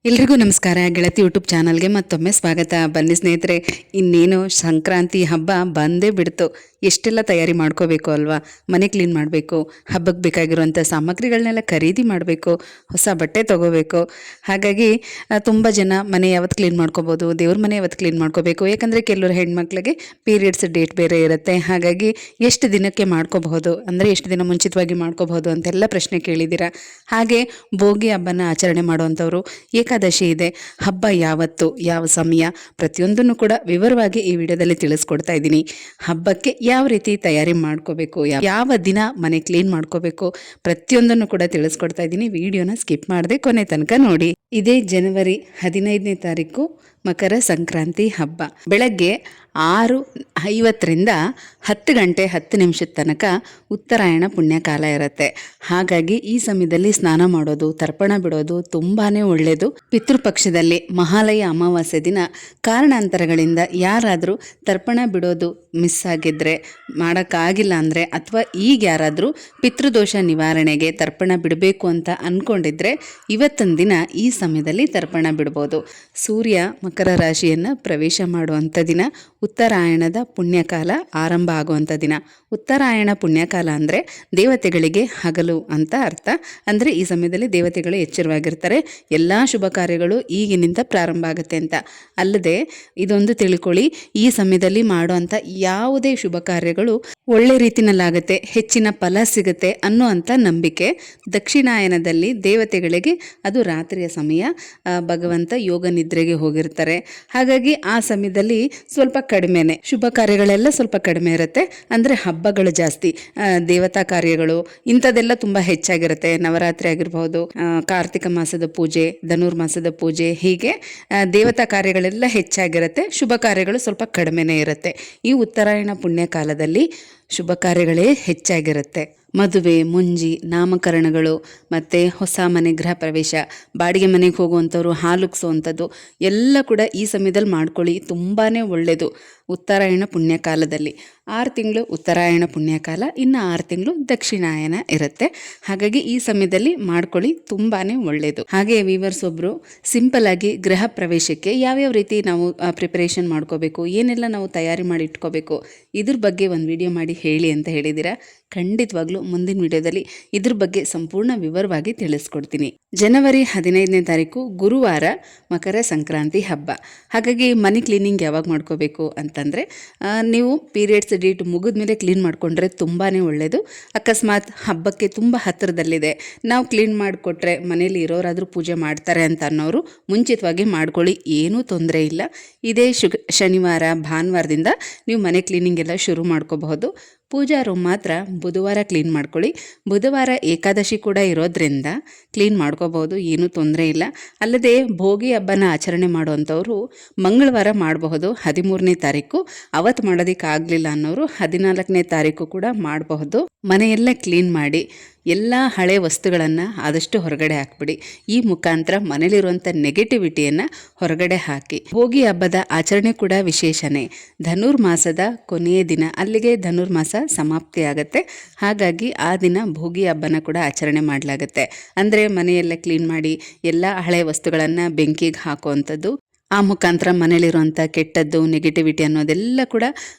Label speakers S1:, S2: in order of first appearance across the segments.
S1: ಎಲ್ರಿಗೂ ನಮಸ್ಕಾರ. ಗೆಳತಿ ಯೂಟ್ಯೂಬ್ ಚಾನಲ್ಗೆ ಮತ್ತೊಮ್ಮೆ ಸ್ವಾಗತ. ಬನ್ನಿ ಸ್ನೇಹಿತರೆ, ಇನ್ನೇನು ಸಂಕ್ರಾಂತಿ ಹಬ್ಬ ಬಂದೇ ಬಿಡ್ತು. ಎಷ್ಟೆಲ್ಲ ತಯಾರಿ ಮಾಡ್ಕೋಬೇಕು ಅಲ್ವಾ. ಮನೆ ಕ್ಲೀನ್ ಮಾಡಬೇಕು, ಹಬ್ಬಕ್ಕೆ ಬೇಕಾಗಿರುವಂಥ ಸಾಮಗ್ರಿಗಳನ್ನೆಲ್ಲ ಖರೀದಿ ಮಾಡಬೇಕು, ಹೊಸ ಬಟ್ಟೆ ತೊಗೋಬೇಕು. ಹಾಗಾಗಿ ತುಂಬ ಜನ ಮನೆ ಯಾವತ್ತು ಕ್ಲೀನ್ ಮಾಡ್ಕೋಬೋದು, ದೇವ್ರ ಮನೆ ಯಾವತ್ತು ಕ್ಲೀನ್ ಮಾಡ್ಕೋಬೇಕು. ಯಾಕಂದರೆ ಕೆಲವರು ಹೆಣ್ಮಕ್ಳಿಗೆ ಪೀರಿಯಡ್ಸ್ ಡೇಟ್ ಬೇರೆ ಇರುತ್ತೆ. ಹಾಗಾಗಿ ಎಷ್ಟು ದಿನಕ್ಕೆ ಮಾಡ್ಕೋಬಹುದು, ಅಂದರೆ ಎಷ್ಟು ದಿನ ಮುಂಚಿತವಾಗಿ ಮಾಡ್ಕೋಬಹುದು ಅಂತೆಲ್ಲ ಪ್ರಶ್ನೆ ಕೇಳಿದ್ದೀರಾ. ಹಾಗೆ ಭೋಗಿ ಹಬ್ಬನ ಆಚರಣೆ ಮಾಡುವಂಥವ್ರು, ಏಕಾದಶಿ ಇದೆ, ಹಬ್ಬ ಯಾವತ್ತು, ಯಾವ ಸಮಯ, ಪ್ರತಿಯೊಂದನ್ನು ಕೂಡ ವಿವರವಾಗಿ ಈ ವಿಡಿಯೋದಲ್ಲಿ ತಿಳಿಸ್ಕೊಡ್ತಾ ಇದ್ದೀನಿ. ಹಬ್ಬಕ್ಕೆ ಯಾವ ರೀತಿ ತಯಾರಿ ಮಾಡ್ಕೋಬೇಕು, ಯಾವ ದಿನ ಮನೆ ಕ್ಲೀನ್ ಮಾಡ್ಕೋಬೇಕು, ಪ್ರತಿಯೊಂದನ್ನು ಕೂಡ ತಿಳಿಸ್ಕೊಡ್ತಾ ಇದ್ದೀನಿ. ವಿಡಿಯೋನ ಸ್ಕಿಪ್ ಮಾಡದೆ ಕೊನೆ ತನಕ ನೋಡಿ. ಇದೇ ಜನವರಿ 15ನೇ ತಾರೀಕು ಮಕರ ಸಂಕ್ರಾಂತಿ ಹಬ್ಬ. ಬೆಳಗ್ಗೆ 6:50ರಿಂದ 10 ಗಂಟೆ 10 ನಿಮಿಷದ ತನಕ ಉತ್ತರಾಯಣ ಪುಣ್ಯಕಾಲ ಇರುತ್ತೆ. ಹಾಗಾಗಿ ಈ ಸಮಯದಲ್ಲಿ ಸ್ನಾನ ಮಾಡೋದು, ತರ್ಪಣ ಬಿಡೋದು ತುಂಬಾ ಒಳ್ಳೆಯದು. ಪಿತೃಪಕ್ಷದಲ್ಲಿ ಮಹಾಲಯ ಅಮಾವಾಸ್ಯೆ ದಿನ ಕಾರಣಾಂತರಗಳಿಂದ ಯಾರಾದರೂ ತರ್ಪಣ ಬಿಡೋದು ಮಿಸ್ ಆಗಿದ್ರೆ, ಮಾಡೋಕ್ಕಾಗಿಲ್ಲ ಅಂದರೆ, ಅಥವಾ ಈಗ ಯಾರಾದರೂ ಪಿತೃದೋಷ ನಿವಾರಣೆಗೆ ತರ್ಪಣ ಬಿಡಬೇಕು ಅಂತ ಅಂದ್ಕೊಂಡಿದ್ರೆ ಇವತ್ತಿನ ದಿನ ಈ ಸಮಯದಲ್ಲಿ ತರ್ಪಣ ಬಿಡ್ಬೋದು. ಸೂರ್ಯ ಮಕರ ರಾಶಿಯನ್ನು ಪ್ರವೇಶ ಮಾಡುವಂಥ ದಿನ, ಉತ್ತರಾಯಣದ ಪುಣ್ಯಕಾಲ ಆರಂಭ ಆಗುವಂಥ ದಿನ. ಉತ್ತರಾಯಣ ಪುಣ್ಯಕಾಲ ಅಂದರೆ ದೇವತೆಗಳಿಗೆ ಹಗಲು ಅಂತ ಅರ್ಥ. ಅಂದರೆ ಈ ಸಮಯದಲ್ಲಿ ದೇವತೆಗಳು ಎಚ್ಚರವಾಗಿರ್ತಾರೆ, ಎಲ್ಲ ಶುಭ ಕಾರ್ಯಗಳು ಈಗಿನಿಂದ ಪ್ರಾರಂಭ ಆಗುತ್ತೆ ಅಂತ. ಅಲ್ಲದೆ ಇದೊಂದು ತಿಳ್ಕೊಳ್ಳಿ, ಈ ಸಮಯದಲ್ಲಿ ಮಾಡುವಂಥ ಯಾವುದೇ ಶುಭ ಕಾರ್ಯಗಳು ಒಳ್ಳೆ ರೀತಿನಲ್ಲಾಗುತ್ತೆ, ಹೆಚ್ಚಿನ ಫಲ ಸಿಗುತ್ತೆ ಅನ್ನುವಂಥ ನಂಬಿಕೆ. ದಕ್ಷಿಣಾಯನದಲ್ಲಿ ದೇವತೆಗಳಿಗೆ ಅದು ರಾತ್ರಿಯ ಸಮಯ, ಭಗವಂತ ಯೋಗ ನಿದ್ರೆಗೆ ಹೋಗಿರ್ತಾರೆ. ಹಾಗಾಗಿ ಆ ಸಮಯದಲ್ಲಿ ಸ್ವಲ್ಪ ಕಡಿಮೆನೆ ಶುಭ ಕಾರ್ಯಗಳೆಲ್ಲ ಸ್ವಲ್ಪ ಕಡಿಮೆ ಇರುತ್ತೆ. ಅಂದರೆ ಹಬ್ಬಗಳು ಜಾಸ್ತಿ, ದೇವತಾ ಕಾರ್ಯಗಳು ಇಂಥದ್ದೆಲ್ಲ ತುಂಬ ಹೆಚ್ಚಾಗಿರುತ್ತೆ. ನವರಾತ್ರಿ ಆಗಿರ್ಬೋದು, ಕಾರ್ತಿಕ ಮಾಸದ ಪೂಜೆ, ಧನುರ್ಮಾಸದ ಪೂಜೆ, ಹೀಗೆ ದೇವತಾ ಕಾರ್ಯಗಳೆಲ್ಲ ಹೆಚ್ಚಾಗಿರುತ್ತೆ, ಶುಭ ಕಾರ್ಯಗಳು ಸ್ವಲ್ಪ ಕಡಿಮೆನೇ ಇರುತ್ತೆ. ಈ ಉತ್ತರಾಯಣ ಪುಣ್ಯ ಕಾಲದಲ್ಲಿ ಶುಭ ಕಾರ್ಯಗಳೇ ಹೆಚ್ಚಾಗಿರುತ್ತೆ. ಮದುವೆ, ಮುಂಜಿ, ನಾಮಕರಣಗಳು, ಮತ್ತು ಹೊಸ ಮನೆ ಗೃಹ ಪ್ರವೇಶ, ಬಾಡಿಗೆ ಮನೆಗೆ ಹೋಗುವಂಥವ್ರು, ಹಾಲುಕ್ಸೋವಂಥದ್ದು ಎಲ್ಲ ಕೂಡ ಈ ಸಮಯದಲ್ಲಿ ಮಾಡ್ಕೊಳ್ಳಿ, ತುಂಬಾ ಒಳ್ಳೆಯದು. ಉತ್ತರಾಯಣ ಪುಣ್ಯಕಾಲದಲ್ಲಿ 6 ತಿಂಗಳು ಉತ್ತರಾಯಣ ಪುಣ್ಯಕಾಲ, ಇನ್ನು 6 ತಿಂಗಳು ದಕ್ಷಿಣಾಯನ ಇರುತ್ತೆ. ಹಾಗಾಗಿ ಈ ಸಮಯದಲ್ಲಿ ಮಾಡ್ಕೊಳ್ಳಿ, ತುಂಬಾ ಒಳ್ಳೆಯದು. ಹಾಗೆ ವೀವರ್ಸ್ ಒಬ್ಬರು ಸಿಂಪಲ್ ಆಗಿ ಗೃಹ ಪ್ರವೇಶಕ್ಕೆ ಯಾವ್ಯಾವ ರೀತಿ ನಾವು ಪ್ರಿಪರೇಷನ್ ಮಾಡ್ಕೋಬೇಕು, ಏನೆಲ್ಲ ನಾವು ತಯಾರಿ ಮಾಡಿ ಇಟ್ಕೋಬೇಕು, ಇದ್ರ ಬಗ್ಗೆ ಒಂದು ವಿಡಿಯೋ ಮಾಡಿ ಹೇಳಿ ಅಂತ ಹೇಳಿದ್ದೀರಾ. ಖಂಡಿತವಾಗ್ಲೂ ಮುಂದಿನ ವಿಡಿಯೋದಲ್ಲಿ ಇದ್ರ ಬಗ್ಗೆ ಸಂಪೂರ್ಣ ವಿವರವಾಗಿ ತಿಳಿಸ್ಕೊಡ್ತೀನಿ. ಜನವರಿ 15ನೇ ತಾರೀಕು ಗುರುವಾರ ಮಕರ ಸಂಕ್ರಾಂತಿ ಹಬ್ಬ. ಹಾಗಾಗಿ ಮನಿ ಕ್ಲೀನಿಂಗ್ ಯಾವಾಗ ಮಾಡ್ಕೋಬೇಕು ಅಂತಂದರೆ, ನೀವು ಪೀರಿಯಡ್ಸ್ ಡೇಟ್ ಮುಗಿದ ಮೇಲೆ ಕ್ಲೀನ್ ಮಾಡಿಕೊಂಡ್ರೆ ತುಂಬಾ ಒಳ್ಳೆಯದು. ಅಕಸ್ಮಾತ್ ಹಬ್ಬಕ್ಕೆ ತುಂಬ ಹತ್ತಿರದಲ್ಲಿದೆ, ನಾವು ಕ್ಲೀನ್ ಮಾಡಿಕೊಟ್ರೆ ಮನೇಲಿ ಇರೋರಾದರೂ ಪೂಜೆ ಮಾಡ್ತಾರೆ ಅಂತ ಅನ್ನೋರು ಮುಂಚಿತವಾಗಿ ಮಾಡ್ಕೊಳ್ಳಿ, ಏನೂ ತೊಂದರೆ ಇಲ್ಲ. ಇದೇ ಶನಿವಾರ ಭಾನುವಾರದಿಂದ ನೀವು ಮನೆ ಕ್ಲೀನಿಂಗ್ ಎಲ್ಲ ಶುರು ಮಾಡ್ಕೋಬಹುದು. ಪೂಜಾ ರೂಮ್ ಮಾತ್ರ ಬುಧವಾರ ಕ್ಲೀನ್ ಮಾಡ್ಕೊಳ್ಳಿ. ಬುಧವಾರ ಏಕಾದಶಿ ಕೂಡ ಇರೋದ್ರಿಂದ ಕ್ಲೀನ್ ಮಾಡ್ಕೋಬಹುದು, ಏನೂ ತೊಂದರೆ ಇಲ್ಲ. ಅಲ್ಲದೆ ಭೋಗಿ ಹಬ್ಬನ ಆಚರಣೆ ಮಾಡುವಂಥವ್ರು ಮಂಗಳವಾರ ಮಾಡಬಹುದು, 13ನೇ ತಾರೀಕು. ಅವತ್ತು ಮಾಡೋದಕ್ಕಾಗಲಿಲ್ಲ ಅನ್ನೋರು 14ನೇ ತಾರೀಕು ಕೂಡ ಮಾಡಬಹುದು. ಮನೆಯೆಲ್ಲ ಕ್ಲೀನ್ ಮಾಡಿ ಎಲ್ಲ ಹಳೆ ವಸ್ತುಗಳನ್ನು ಆದಷ್ಟು ಹೊರಗಡೆ ಹಾಕ್ಬಿಡಿ. ಈ ಮುಖಾಂತರ ಮನೇಲಿರುವಂಥ ನೆಗೆಟಿವಿಟಿಯನ್ನು ಹೊರಗಡೆ ಹಾಕಿ. ಭೋಗಿ ಹಬ್ಬದ ಆಚರಣೆ ಕೂಡ ವಿಶೇಷನೇ. ಧನುರ್ಮಾಸದ ಕೊನೆಯ ದಿನ, ಅಲ್ಲಿಗೆ ಧನುರ್ಮಾಸ ಸಮಾಪ್ತಿ ಆಗುತ್ತೆ. ಹಾಗಾಗಿ ಆ ದಿನ ಭೋಗಿ ಹಬ್ಬನ ಕೂಡ ಆಚರಣೆ ಮಾಡಲಾಗುತ್ತೆ. ಅಂದರೆ ಮನೆಯೆಲ್ಲ ಕ್ಲೀನ್ ಮಾಡಿ ಎಲ್ಲ ಹಳೆ ವಸ್ತುಗಳನ್ನು ಬೆಂಕಿಗೆ ಹಾಕುವಂಥದ್ದು. ಆ ಮುಖಾಂತರ ಮನೇಲಿರುವಂಥ ಕೆಟ್ಟದ್ದು, ನೆಗೆಟಿವಿಟಿ ಅನ್ನೋದೆಲ್ಲ ಕೂಡ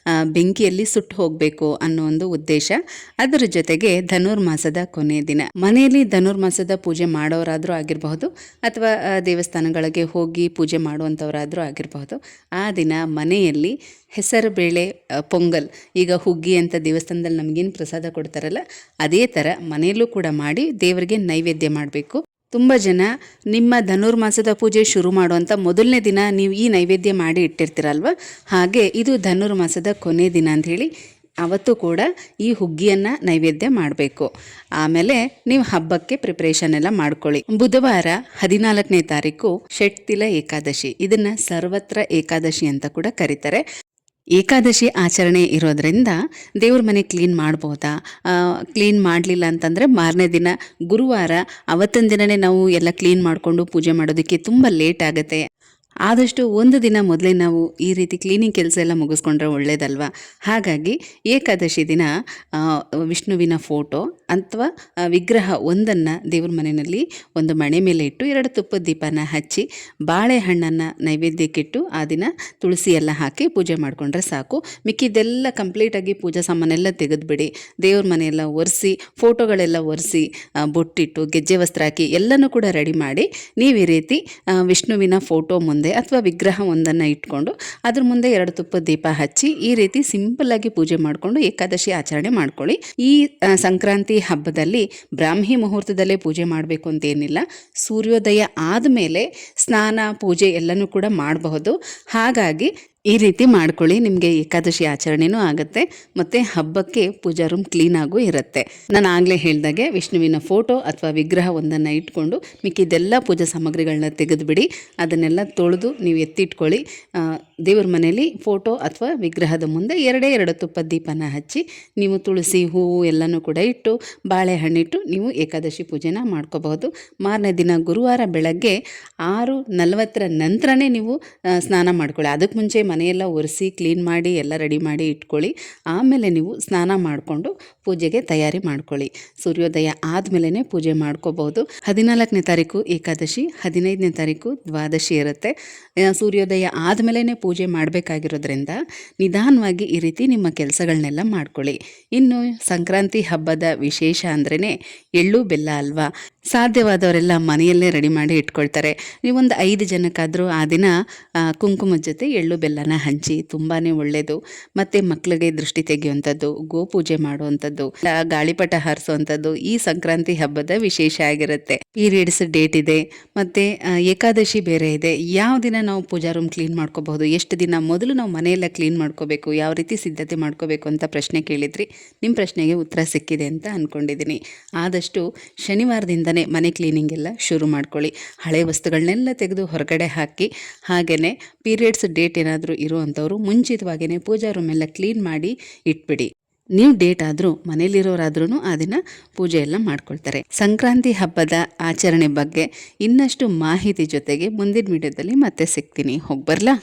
S1: ಬೆಂಕಿಯಲ್ಲಿ ಸುಟ್ಟು ಹೋಗಬೇಕು ಅನ್ನೋ ಒಂದು ಉದ್ದೇಶ. ಅದರ ಜೊತೆಗೆ ಧನುರ್ಮಾಸದ ಕೊನೆಯ ದಿನ ಮನೆಯಲ್ಲಿ ಧನುರ್ಮಾಸದ ಪೂಜೆ ಮಾಡೋರಾದರೂ ಆಗಿರಬಹುದು, ಅಥವಾ ದೇವಸ್ಥಾನಗಳಿಗೆ ಹೋಗಿ ಪೂಜೆ ಮಾಡುವಂಥವರಾದರೂ ಆಗಿರಬಹುದು. ಆ ದಿನ ಮನೆಯಲ್ಲಿ ಹೆಸರು ಬೇಳೆ ಪೊಂಗಲ್, ಈಗ ಹುಗ್ಗಿ ಅಂತ ದೇವಸ್ಥಾನದಲ್ಲಿ ನಮಗೇನು ಪ್ರಸಾದ ಕೊಡ್ತಾರಲ್ಲ, ಅದೇ ಥರ ಮನೆಯಲ್ಲೂ ಕೂಡ ಮಾಡಿ ದೇವರಿಗೆ ನೈವೇದ್ಯ ಮಾಡಬೇಕು. ತುಂಬ ಜನ ನಿಮ್ಮ ಧನುರ್ಮಾಸದ ಪೂಜೆ ಶುರು ಮಾಡುವಂಥ ಮೊದಲನೇ ದಿನ ನೀವು ಈ ನೈವೇದ್ಯ ಮಾಡಿ ಇಟ್ಟಿರ್ತೀರಲ್ವ, ಹಾಗೆ ಇದು ಧನುರ್ಮಾಸದ ಕೊನೆ ದಿನ ಅಂಥೇಳಿ ಅವತ್ತು ಕೂಡ ಈ ಹುಗ್ಗಿಯನ್ನು ನೈವೇದ್ಯ ಮಾಡಬೇಕು. ಆಮೇಲೆ ನೀವು ಹಬ್ಬಕ್ಕೆ ಪ್ರಿಪ್ರೇಷನ್ ಎಲ್ಲ ಮಾಡ್ಕೊಳ್ಳಿ. ಬುಧವಾರ 14ನೇ ತಾರೀಕು ಷಟ್ತಿಲ ಏಕಾದಶಿ, ಇದನ್ನು ಸರ್ವತ್ರ ಏಕಾದಶಿ ಅಂತ ಕೂಡ ಕರೀತಾರೆ. ಏಕಾದಶಿ ಆಚರಣೆ ಇರೋದ್ರಿಂದ ದೇವ್ರ ಮನೆ ಕ್ಲೀನ್ ಮಾಡ್ಬೋದಾ, ಕ್ಲೀನ್ ಮಾಡಲಿಲ್ಲ ಅಂತಂದರೆ ಮಾರನೇ ದಿನ ಗುರುವಾರ ಅವತ್ತಿನ ದಿನವೇ ನಾವು ಎಲ್ಲ ಕ್ಲೀನ್ ಮಾಡಿಕೊಂಡು ಪೂಜೆ ಮಾಡೋದಕ್ಕೆ ತುಂಬ ಲೇಟ್ ಆಗುತ್ತೆ. ಆದಷ್ಟು ಒಂದು ದಿನ ಮೊದಲೇ ನಾವು ಈ ರೀತಿ ಕ್ಲೀನಿಂಗ್ ಕೆಲಸ ಎಲ್ಲ ಮುಗಿಸ್ಕೊಂಡ್ರೆ ಒಳ್ಳೇದಲ್ವ. ಹಾಗಾಗಿ ಏಕಾದಶಿ ದಿನ ವಿಷ್ಣುವಿನ ಫೋಟೋ ಅಥವಾ ವಿಗ್ರಹ ಒಂದನ್ನು ದೇವ್ರ ಮನೆಯಲ್ಲಿ ಒಂದು ಮಣೆ ಮೇಲೆ ಇಟ್ಟು 2 ತುಪ್ಪದ ದೀಪನ ಹಚ್ಚಿ ಬಾಳೆಹಣ್ಣನ್ನು ನೈವೇದ್ಯಕ್ಕಿಟ್ಟು ಆ ದಿನ ತುಳಸಿ ಎಲ್ಲ ಹಾಕಿ ಪೂಜೆ ಮಾಡಿಕೊಂಡ್ರೆ ಸಾಕು. ಮಿಕ್ಕಿದ್ದೆಲ್ಲ ಕಂಪ್ಲೀಟಾಗಿ ಪೂಜಾ ಸಾಮಾನೆಲ್ಲ ತೆಗೆದುಬಿಡಿ. ದೇವ್ರ ಮನೆಯೆಲ್ಲ ಒರೆಸಿ, ಫೋಟೋಗಳೆಲ್ಲ ಒರೆಸಿ, ಬೊಟ್ಟಿಟ್ಟು, ಗೆಜ್ಜೆ ವಸ್ತ್ರ ಹಾಕಿ ಎಲ್ಲನೂ ಕೂಡ ರೆಡಿ ಮಾಡಿ ನೀವು ಈ ರೀತಿ ವಿಷ್ಣುವಿನ ಫೋಟೋ ಮುಂದೆ ಅಥವಾ ವಿಗ್ರಹ ಒಂದನ್ನು ಇಟ್ಕೊಂಡು ಅದ್ರ ಮುಂದೆ 2 ತುಪ್ಪದ ದೀಪ ಹಚ್ಚಿ ಈ ರೀತಿ ಸಿಂಪಲ್ಲಾಗಿ ಪೂಜೆ ಮಾಡಿಕೊಂಡು ಏಕಾದಶಿ ಆಚರಣೆ ಮಾಡ್ಕೊಳ್ಳಿ. ಈ ಸಂಕ್ರಾಂತಿ ಹಬ್ಬದಲ್ಲಿ ಬ್ರಾಹ್ಮಿ ಮುಹೂರ್ತದಲ್ಲೇ ಪೂಜೆ ಮಾಡಬೇಕು ಅಂತೇನಿಲ್ಲ. ಸೂರ್ಯೋದಯ ಆದಮೇಲೆ ಸ್ನಾನ ಪೂಜೆ ಎಲ್ಲನೂ ಕೂಡ ಮಾಡಬಹುದು. ಹಾಗಾಗಿ ಈ ರೀತಿ ಮಾಡ್ಕೊಳ್ಳಿ. ನಿಮಗೆ ಏಕಾದಶಿ ಆಚರಣೆನೂ ಆಗುತ್ತೆ ಮತ್ತು ಹಬ್ಬಕ್ಕೆ ಪೂಜಾ ರೂಮ್ ಕ್ಲೀನಾಗೂ ಇರುತ್ತೆ. ನಾನು ಆಗಲೇ ಹೇಳಿದಾಗೆ ವಿಷ್ಣುವಿನ ಫೋಟೋ ಅಥವಾ ವಿಗ್ರಹ ಒಂದನ್ನು ಇಟ್ಕೊಂಡು ಮಿಕ್ಕಿದ್ದೆಲ್ಲ ಪೂಜಾ ಸಾಮಗ್ರಿಗಳನ್ನ ತೆಗೆದುಬಿಡಿ. ಅದನ್ನೆಲ್ಲ ತೊಳೆದು ನೀವು ಎತ್ತಿಟ್ಕೊಳ್ಳಿ. ದೇವ್ರ ಮನೇಲಿ ಫೋಟೋ ಅಥವಾ ವಿಗ್ರಹದ ಮುಂದೆ 2 ತುಪ್ಪದ ದೀಪನ ಹಚ್ಚಿ ನೀವು ತುಳಸಿ ಹೂವು ಎಲ್ಲನೂ ಕೂಡ ಇಟ್ಟು ಬಾಳೆಹಣ್ಣಿಟ್ಟು ನೀವು ಏಕಾದಶಿ ಪೂಜೆನ ಮಾಡ್ಕೋಬಹುದು. ಮಾರನೇ ದಿನ ಗುರುವಾರ ಬೆಳಗ್ಗೆ 6:40 ನಂತರನೇ ನೀವು ಸ್ನಾನ ಮಾಡ್ಕೊಳ್ಳಿ. ಅದಕ್ಕೆ ಮುಂಚೆ ಮನೆಯೆಲ್ಲ ಒರೆಸಿ ಕ್ಲೀನ್ ಮಾಡಿ ಎಲ್ಲ ರೆಡಿ ಮಾಡಿ ಇಟ್ಕೊಳ್ಳಿ. ಆಮೇಲೆ ನೀವು ಸ್ನಾನ ಮಾಡಿಕೊಂಡು ಪೂಜೆಗೆ ತಯಾರಿ ಮಾಡ್ಕೊಳ್ಳಿ. ಸೂರ್ಯೋದಯ ಆದಮೇಲೆ ಪೂಜೆ ಮಾಡ್ಕೋಬಹುದು. 14ನೇ ತಾರೀಕು ಏಕಾದಶಿ, 15ನೇ ತಾರೀಕು ದ್ವಾದಶಿ ಇರುತ್ತೆ. ಸೂರ್ಯೋದಯ ಆದಮೇಲೆ ಪೂಜೆ ಮಾಡಬೇಕಾಗಿರೋದ್ರಿಂದ ನಿಧಾನವಾಗಿ ಈ ರೀತಿ ನಿಮ್ಮ ಕೆಲಸಗಳನ್ನೆಲ್ಲ ಮಾಡ್ಕೊಳ್ಳಿ. ಇನ್ನು ಸಂಕ್ರಾಂತಿ ಹಬ್ಬದ ವಿಶೇಷ ಅಂದ್ರೇ ಎಳ್ಳು ಬೆಲ್ಲ ಅಲ್ವಾ. ಸಾಧ್ಯವಾದವರೆಲ್ಲ ಮನೆಯಲ್ಲೇ ರೆಡಿ ಮಾಡಿ ಇಟ್ಕೊಳ್ತಾರೆ. ನೀವೊಂದು 5 ಜನಕ್ಕಾದರೂ ಆ ದಿನ ಕುಂಕುಮದ ಜೊತೆ ಎಳ್ಳು ಬೆಲ್ಲನ ಹಂಚಿ, ತುಂಬಾ ಒಳ್ಳೆಯದು. ಮತ್ತು ಮಕ್ಕಳಿಗೆ ದೃಷ್ಟಿ ತೆಗೆಯುವಂಥದ್ದು, ಗೋಪೂಜೆ ಮಾಡುವಂಥದ್ದು, ಗಾಳಿಪಟ ಹಾರಿಸುವಂಥದ್ದು ಈ ಸಂಕ್ರಾಂತಿ ಹಬ್ಬದ ವಿಶೇಷ ಆಗಿರುತ್ತೆ. ಪೀರಿಯಡ್ಸ್ ಡೇಟ್ ಇದೆ ಮತ್ತು ಏಕಾದಶಿ ಬೇರೆ ಇದೆ. ಯಾವ ದಿನ ನಾವು ಪೂಜಾ ರೂಮ್ ಕ್ಲೀನ್ ಮಾಡ್ಕೋಬಹುದು, ಎಷ್ಟು ದಿನ ಮೊದಲು ನಾವು ಮನೆಯೆಲ್ಲ ಕ್ಲೀನ್ ಮಾಡ್ಕೋಬೇಕು, ಯಾವ ರೀತಿ ಸಿದ್ಧತೆ ಮಾಡ್ಕೋಬೇಕು ಅಂತ ಪ್ರಶ್ನೆ ಕೇಳಿದ್ರಿ. ನಿಮ್ಮ ಪ್ರಶ್ನೆಗೆ ಉತ್ತರ ಸಿಕ್ಕಿದೆ ಅಂತ ಅಂದ್ಕೊಂಡಿದ್ದೀನಿ. ಆದಷ್ಟು ಶನಿವಾರದಿಂದನೇ ಮನೆ ಕ್ಲೀನಿಂಗ್ ಎಲ್ಲ ಶುರು ಮಾಡ್ಕೊಳ್ಳಿ. ಹಳೆ ವಸ್ತುಗಳನ್ನೆಲ್ಲ ತೆಗೆದು ಹೊರಗಡೆ ಹಾಕಿ, ಹಾಗೆಯೇ ಪೀರಿಯಡ್ಸ್ ಡೇಟ್ ಏನಾದರೂ ಇರುವಂಥವ್ರು ಮುಂಚಿತವಾಗಿಯೇ ಪೂಜಾ ರೂಮ್ ಎಲ್ಲ ಕ್ಲೀನ್ ಮಾಡಿ ಇಟ್ಬಿಡಿ. ನೀವು ಡೇಟ್ ಆದರೂ ಮನೇಲಿರೋರಾದ್ರೂ ಆ ದಿನ ಪೂಜೆ ಎಲ್ಲ ಮಾಡ್ಕೊಳ್ತಾರೆ. ಸಂಕ್ರಾಂತಿ ಹಬ್ಬದ ಆಚರಣೆ ಬಗ್ಗೆ ಇನ್ನಷ್ಟು ಮಾಹಿತಿ ಜೊತೆಗೆ ಮುಂದಿನ ವಿಡಿಯೋದಲ್ಲಿ ಮತ್ತೆ ಸಿಗ್ತೀನಿ. ಹೋಗ್ಬರ್ಲಾ?